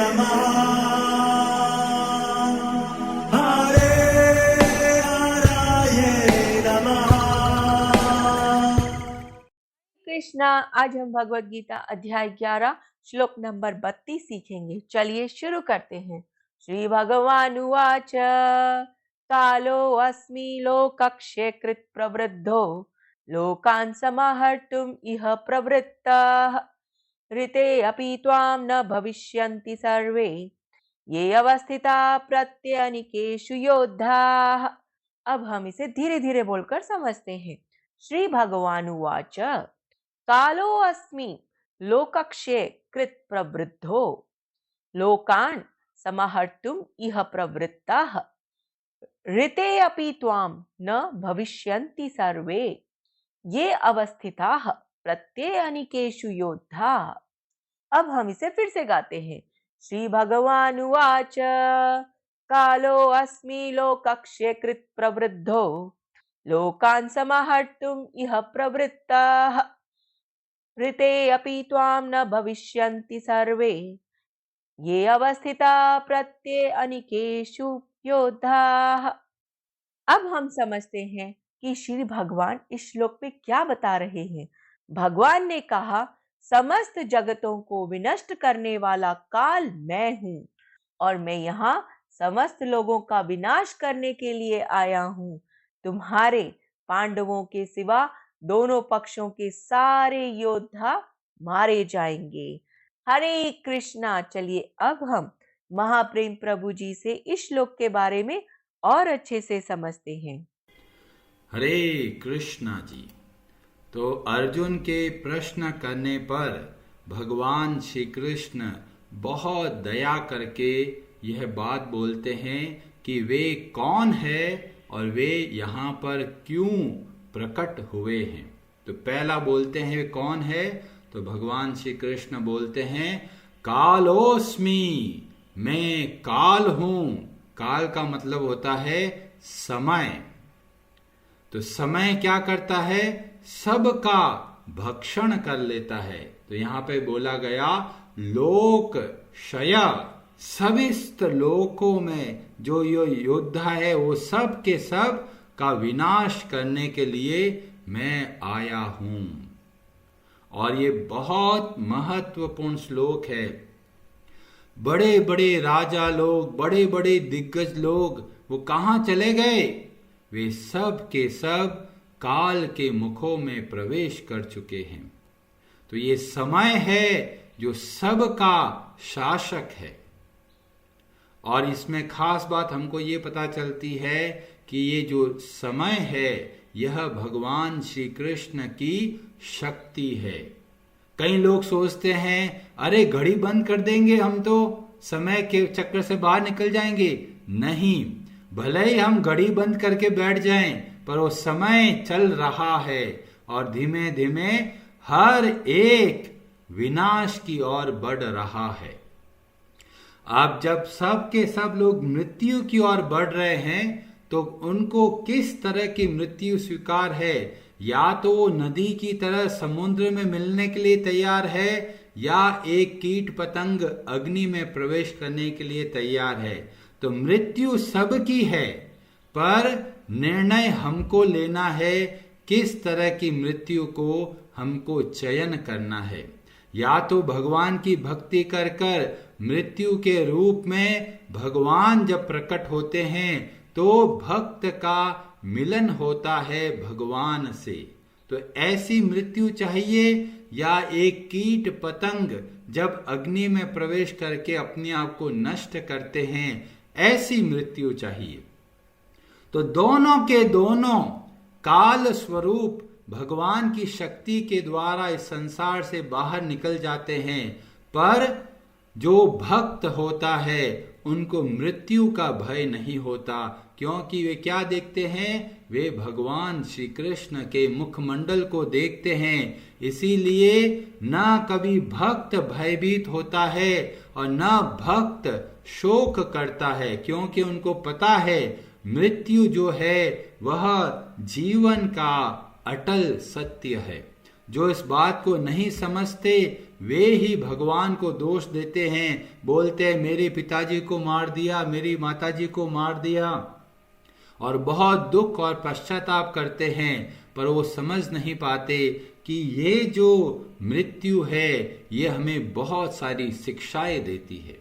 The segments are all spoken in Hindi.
नमः हरे हराय नमः। कृष्णा, आज हम भगवत गीता अध्याय 11 श्लोक नंबर 32 सीखेंगे। चलिए शुरू करते हैं। श्री भगवान उवाच कालो अस्मि लोकक्षेकृत प्रवृद्धो लोकान् समाहर्तुम् इह प्रवृत्तः ऋते अपि त्वां न भविष्यन्ति सर्वे ये अवस्थिता प्रत्यनिकेषु योद्धाः। अब हम इसे धीरे धीरे बोलकर समझते हैं। श्री भगवान उवाच कालो अस्मि लोकक्षे कृत प्रवृद्धो लोकान् समाहर्तुम् इह प्रवृत्ताः ऋते अपि त्वां न भविष्यन्ति सर्वे ये अवस्थिताः प्रत्यनिकेषु योद्धा। अब हम इसे फिर से गाते हैं। श्री भगवान उवाच कालो अस्मि लोकक्षे कृत प्रवृद्धो लोकान् समाहर्तुम् इह प्रवृत्ताः ऋते अपि त्वां न भविष्यन्ति सर्वे ये अवस्थिता प्रत्यनिकेषु योद्धाः। अब हम समझते हैं कि श्री भगवान इस श्लोक में क्या बता रहे हैं। भगवान ने कहा समस्त जगतों को विनष्ट करने वाला काल मैं हूँ और मैं यहाँ समस्त लोगों का विनाश करने के लिए आया हूँ। तुम्हारे पांडवों के सिवा दोनों पक्षों के सारे योद्धा मारे जाएंगे। हरे कृष्णा। चलिए अब हम महाप्रेम प्रभु जी से इस श्लोक के बारे में और अच्छे से समझते हैं। हरे कृष्णा जी। तो अर्जुन के प्रश्न करने पर भगवान श्री कृष्ण बहुत दया करके यह बात बोलते हैं कि वे कौन है और वे यहाँ पर क्यों प्रकट हुए हैं। तो पहला बोलते हैं वे कौन है, तो भगवान श्री कृष्ण बोलते हैं कालोस्मि, मैं काल हूं। काल का मतलब होता है समय। तो समय क्या करता है, सबका भक्षण कर लेता है। तो यहां पे बोला गया लोक क्षय, सविस्त लोकों में जो ये योद्धा है वो सब के सब का विनाश करने के लिए मैं आया हूं। और ये बहुत महत्वपूर्ण श्लोक है। बड़े बड़े राजा लोग, बड़े बड़े दिग्गज लोग वो कहां चले गए, वे सब के सब काल के मुखों में प्रवेश कर चुके हैं। तो ये समय है जो सबका शासक है। और इसमें खास बात हमको ये पता चलती है कि ये जो समय है यह भगवान श्री कृष्ण की शक्ति है। कई लोग सोचते हैं अरे घड़ी बंद कर देंगे हम तो समय के चक्कर से बाहर निकल जाएंगे। नहीं, भले ही हम घड़ी बंद करके बैठ जाएं पर वो समय चल रहा है और धीमे धीमे हर एक विनाश की ओर बढ़ रहा है। अब जब सब के सब लोग मृत्यु की ओर बढ़ रहे हैं तो उनको किस तरह की मृत्यु स्वीकार है। या तो वो नदी की तरह समुद्र में मिलने के लिए तैयार है या एक कीट पतंग अग्नि में प्रवेश करने के लिए तैयार है। तो मृत्यु सबकी है पर निर्णय हमको लेना है किस तरह की मृत्यु को हमको चयन करना है। या तो भगवान की भक्ति कर कर मृत्यु के रूप में भगवान जब प्रकट होते हैं तो भक्त का मिलन होता है भगवान से। तो ऐसी मृत्यु चाहिए या एक कीट पतंग जब अग्नि में प्रवेश करके अपने आप को नष्ट करते हैं ऐसी मृत्यु चाहिए। तो दोनों के दोनों काल स्वरूप भगवान की शक्ति के द्वारा इस संसार से बाहर निकल जाते हैं। पर जो भक्त होता है उनको मृत्यु का भय नहीं होता, क्योंकि वे क्या देखते हैं, वे भगवान श्री कृष्ण के मुखमंडल को देखते हैं। इसीलिए न कभी भक्त भयभीत होता है और न भक्त शोक करता है, क्योंकि उनको पता है मृत्यु जो है वह जीवन का अटल सत्य है। जो इस बात को नहीं समझते वे ही भगवान को दोष देते हैं, बोलते हैं मेरे पिताजी को मार दिया, मेरी माताजी को मार दिया, और बहुत दुख और पश्चाताप करते हैं। पर वो समझ नहीं पाते कि ये जो मृत्यु है ये हमें बहुत सारी शिक्षाएं देती है।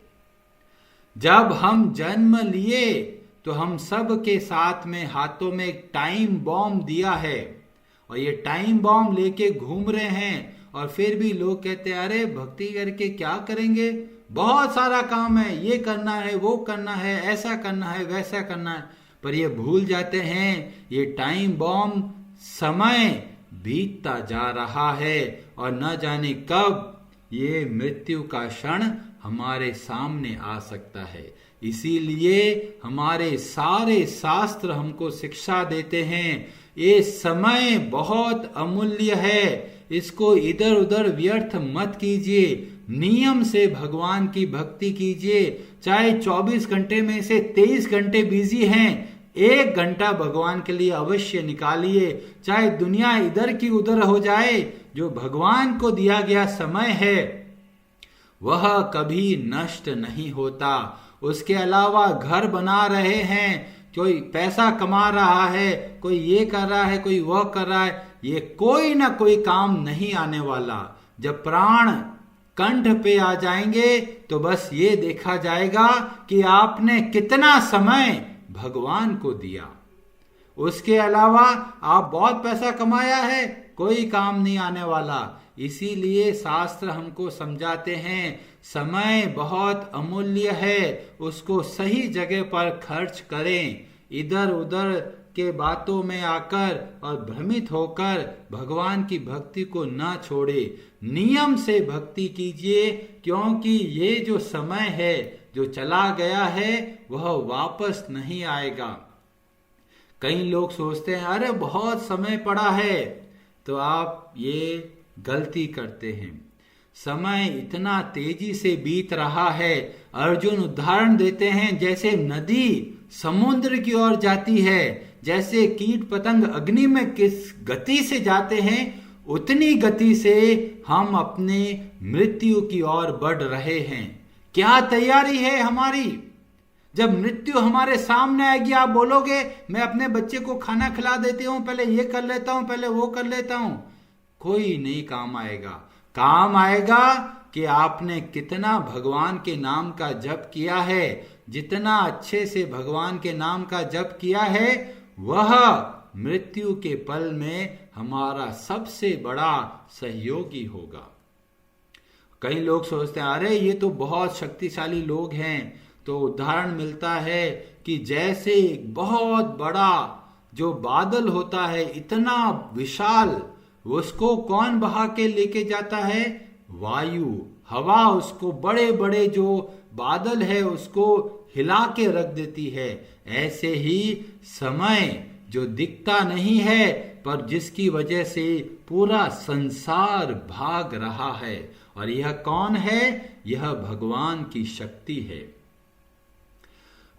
जब हम जन्म लिए तो हम सब के साथ में हाथों में एक टाइम बॉम्ब दिया है, और ये टाइम बॉम्ब लेके घूम रहे हैं, और फिर भी लोग कहते हैं अरे भक्ति करके क्या करेंगे, बहुत सारा काम है, ये करना है, वो करना है, ऐसा करना है, वैसा करना है। पर ये भूल जाते हैं ये टाइम बॉम्ब समय बीतता जा रहा है और न जाने कब ये मृत्यु का क्षण हमारे सामने आ सकता है। इसीलिए हमारे सारे शास्त्र हमको शिक्षा देते हैं ये समय बहुत अमूल्य है, इसको इधर उधर व्यर्थ मत कीजिए, नियम से भगवान की भक्ति कीजिए। चाहे 24 घंटे में से 23 घंटे बिजी हैं, 1 घंटा भगवान के लिए अवश्य निकालिए। चाहे दुनिया इधर की उधर हो जाए, जो भगवान को दिया गया समय है वह कभी नष्ट नहीं होता। उसके अलावा घर बना रहे हैं, कोई पैसा कमा रहा है, कोई ये कर रहा है, कोई वह कर रहा है, ये कोई ना कोई काम नहीं आने वाला। जब प्राण कंठ पे आ जाएंगे तो बस ये देखा जाएगा कि आपने कितना समय भगवान को दिया। उसके अलावा आप बहुत पैसा कमाया है, कोई काम नहीं आने वाला। इसीलिए शास्त्र हमको समझाते हैं समय बहुत अमूल्य है, उसको सही जगह पर खर्च करें। इधर उधर के बातों में आकर और भ्रमित होकर भगवान की भक्ति को ना छोड़े, नियम से भक्ति कीजिए, क्योंकि ये जो समय है जो चला गया है वह वापस नहीं आएगा। कई लोग सोचते हैं अरे बहुत समय पड़ा है, तो आप ये गलती करते हैं। समय इतना तेजी से बीत रहा है। अर्जुन उदाहरण देते हैं जैसे नदी समुद्र की ओर जाती है, जैसे कीट पतंग अग्नि में किस गति से जाते हैं उतनी गति से हम अपने मृत्यु की ओर बढ़ रहे हैं। क्या तैयारी है हमारी? जब मृत्यु हमारे सामने आएगी आप बोलोगे मैं अपने बच्चे को खाना खिला देती हूं, पहले ये कर लेता हूं, पहले वो कर लेता हूं। कोई नहीं काम आएगा। काम आएगा कि आपने कितना भगवान के नाम का जप किया है। जितना अच्छे से भगवान के नाम का जप किया है वह मृत्यु के पल में हमारा सबसे बड़ा सहयोगी होगा। कई लोग सोचते हैं अरे ये तो बहुत शक्तिशाली लोग हैं, तो उदाहरण मिलता है कि जैसे एक बहुत बड़ा जो बादल होता है इतना विशाल, उसको कौन बहा के लेके जाता है? वायु, हवा उसको बड़े बड़े जो बादल है उसको हिला के रख देती है। ऐसे ही समय जो दिखता नहीं है पर जिसकी वजह से पूरा संसार भाग रहा है, और यह कौन है? यह भगवान की शक्ति है।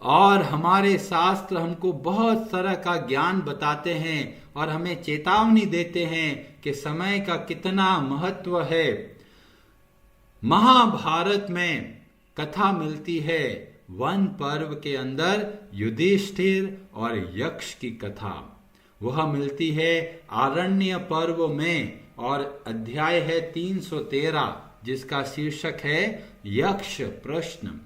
और हमारे शास्त्र हमको बहुत तरह का ज्ञान बताते हैं और हमें चेतावनी देते हैं कि समय का कितना महत्व है। महाभारत में कथा मिलती है वन पर्व के अंदर युधिष्ठिर और यक्ष की कथा। वह मिलती है आरण्य पर्व में और अध्याय है 313 जिसका शीर्षक है यक्ष प्रश्न।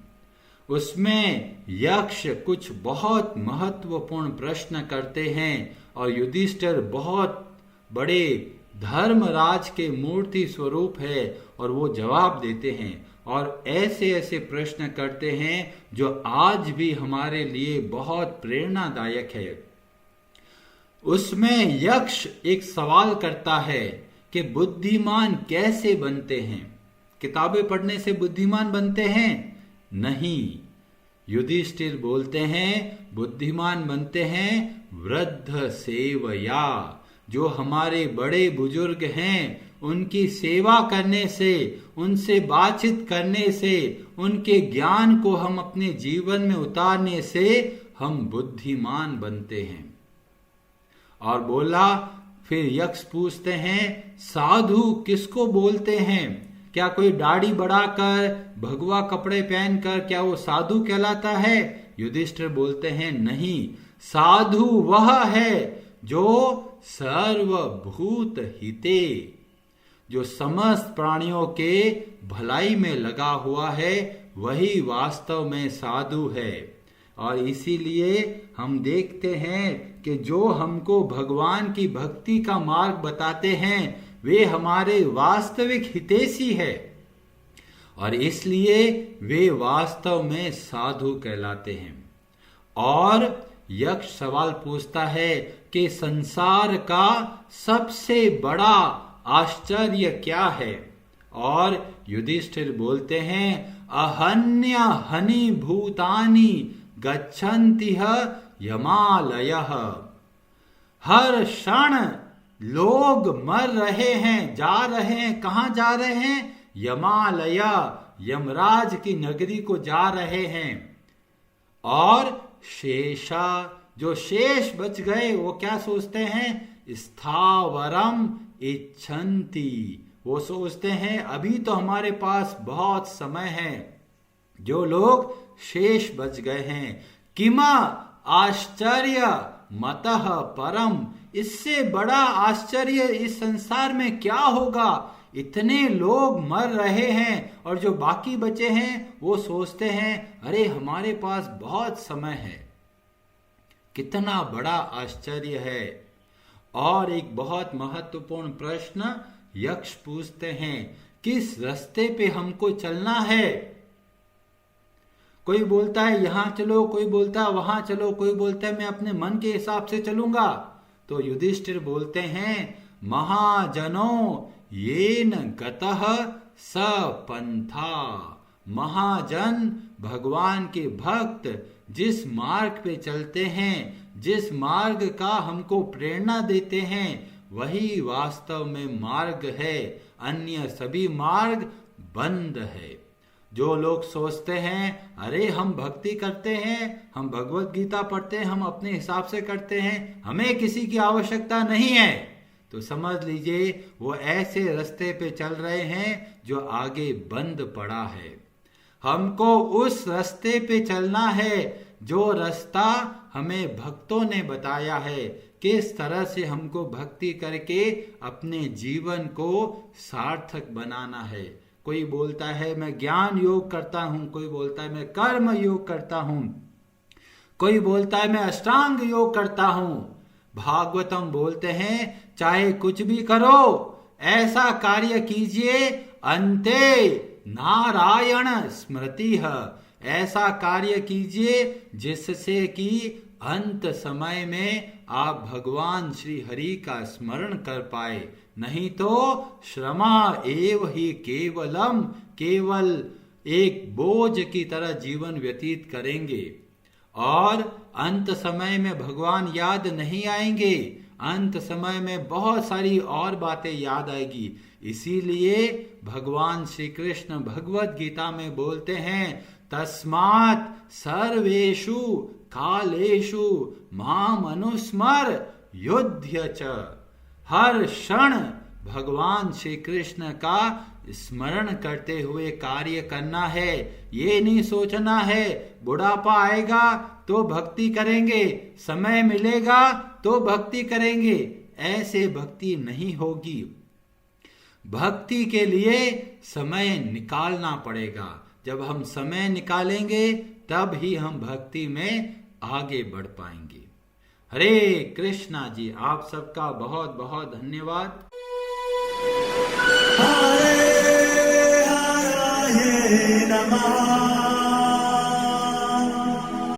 उसमें यक्ष कुछ बहुत महत्वपूर्ण प्रश्न करते हैं और युधिष्ठिर बहुत बड़े धर्मराज के मूर्ति स्वरूप है और वो जवाब देते हैं और ऐसे ऐसे प्रश्न करते हैं जो आज भी हमारे लिए बहुत प्रेरणादायक है। उसमें यक्ष एक सवाल करता है कि बुद्धिमान कैसे बनते हैं? किताबें पढ़ने से बुद्धिमान बनते हैं? नहीं। युधिष्ठिर बोलते हैं बुद्धिमान बनते हैं वृद्ध सेवया। जो हमारे बड़े बुजुर्ग हैं उनकी सेवा करने से, उनसे बातचीत करने से, उनके ज्ञान को हम अपने जीवन में उतारने से हम बुद्धिमान बनते हैं। और बोला फिर यक्ष पूछते हैं साधु किसको बोलते हैं? क्या कोई दाढ़ी बढ़ाकर भगवा कपड़े पहनकर क्या वो साधु कहलाता है? युधिष्ठिर बोलते हैं नहीं, साधु वह है जो सर्वभूत हिते, जो समस्त प्राणियों के भलाई में लगा हुआ है, वही वास्तव में साधु है। और इसीलिए हम देखते हैं कि जो हमको भगवान की भक्ति का मार्ग बताते हैं वे हमारे वास्तविक हितैषी है और इसलिए वे वास्तव में साधु कहलाते हैं। और यक्ष सवाल पूछता है कि संसार का सबसे बड़ा आश्चर्य क्या है? और युधिष्ठिर बोलते हैं अहन्य हनि भूतानि गच्छन्तिह यमालयः। हर क्षण लोग मर रहे हैं, जा रहे हैं। कहां जा रहे हैं? यमालय, यमराज की नगरी को जा रहे हैं। और शेषा, जो शेष बच गए वो क्या सोचते हैं? स्थावरम इच्छन्ति, वो सोचते हैं अभी तो हमारे पास बहुत समय है। जो लोग शेष बच गए हैं, किमा आश्चर्य मतः परम, इससे बड़ा आश्चर्य इस संसार में क्या होगा? इतने लोग मर रहे हैं और जो बाकी बचे हैं वो सोचते हैं अरे हमारे पास बहुत समय है। कितना बड़ा आश्चर्य है। और एक बहुत महत्वपूर्ण प्रश्न यक्ष पूछते हैं, किस रास्ते पे हमको चलना है? कोई बोलता है यहां चलो, कोई बोलता है वहां चलो, कोई बोलता है मैं अपने मन के हिसाब से चलूंगा। तो युधिष्ठिर बोलते हैं महाजनों येन गतः स पंथा। महाजन भगवान के भक्त जिस मार्ग पे चलते हैं, जिस मार्ग का हमको प्रेरणा देते हैं, वही वास्तव में मार्ग है। अन्य सभी मार्ग बंद है। जो लोग सोचते हैं अरे हम भक्ति करते हैं, हम भगवत गीता पढ़ते हैं, हम अपने हिसाब से करते हैं, हमें किसी की आवश्यकता नहीं है, तो समझ लीजिए वो ऐसे रास्ते पे चल रहे हैं जो आगे बंद पड़ा है। हमको उस रास्ते पे चलना है जो रास्ता हमें भक्तों ने बताया है, किस तरह से हमको भक्ति करके अपने जीवन को सार्थक बनाना है। कोई बोलता है मैं ज्ञान योग करता हूं, कोई बोलता है मैं कर्म योग करता हूं, कोई बोलता है मैं अष्टांग योग करता हूं। भागवतम बोलते हैं चाहे कुछ भी करो ऐसा कार्य कीजिए अंते नारायण स्मृति है, ऐसा कार्य कीजिए जिससे कि अंत समय में आप भगवान श्री हरि का स्मरण कर पाए, नहीं तो श्रमा एव ही केवलम, केवल एक बोझ की तरह जीवन व्यतीत करेंगे और अंत समय में भगवान याद नहीं आएंगे। अंत समय में बहुत सारी और बातें याद आएगी। इसीलिए भगवान श्री कृष्ण भगवत गीता में बोलते हैं तस्मात् सर्वेषु कालेषु माम अनुस्मर युध्य च। हर क्षण भगवान श्री कृष्ण का स्मरण करते हुए कार्य करना है। ये नहीं सोचना है बुढ़ापा आएगा तो भक्ति करेंगे, समय मिलेगा तो भक्ति करेंगे, ऐसे भक्ति नहीं होगी। भक्ति के लिए समय निकालना पड़ेगा। जब हम समय निकालेंगे तब ही हम भक्ति में आगे बढ़ पाएंगे। हरे कृष्णा जी, आप सबका बहुत बहुत धन्यवाद। हरे हरे नमः।